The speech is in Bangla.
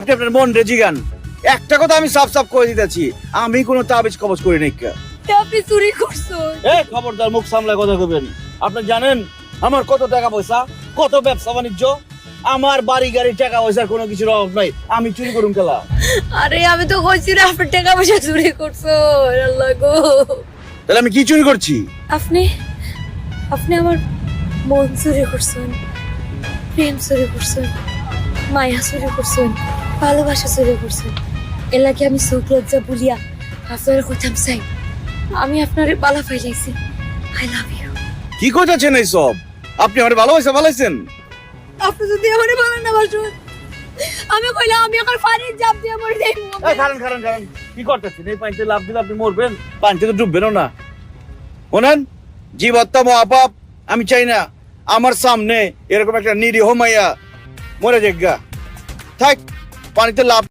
আপনি আপনার মন রে জিগান, একটা কথা আমি সাফ সাফ করে দিতেছি, আমি কোনো তাবিজ কবজ করি নাই। আপনি চুরি করছেন। এই খবরদার, মুখ সামলায় কথা কইবেন। আপনি জানেন আমার কত টাকা পয়সা, কত ব্যবসা বাণিজ্য, আমার বাড়ি গাড়ি টাকা পয়সার কোনো কিছুর অভাব নাই। আমি চুরি করুম কেলা? আরে আমি তো কইছি না আপনি টাকা পয়সা চুরি করছেন। আল্লাহ গো, তাহলে আমি কি চুরি করছি? আপনি আপনি আমার মন চুরি করছেন, প্রেম চুরি করছেন, মায়া চুরি করছেন, ভালোবাসা চুরি করছেন। এর লাগে আমি চোখ লজ্জা বলিয়া আপনার কথাম চাই। আমি আপনার বালা পাইলাইছি। I love you. কি করতেছেন এই সব? আপনি আমার ভালোবাসা ভালাইছেন? আপনি যদি আমারে ভালো না বাসুন, আমি কইলাম আমি এখন পানির জাপ দিয়ে মরে যাইবো। এই খারান খারান খারান, কি করতেছেন? এই পানিতে লাফ দিলে আপনি মরবেন, পানিতে তো ডুববেনও না। শোনেন, জীব হত্যা মহাপাপ, আমি চাই না আমার সামনে এরকম একটা নিরীহ মাইয়া মরে যাক। থাক, পানিতে লাফ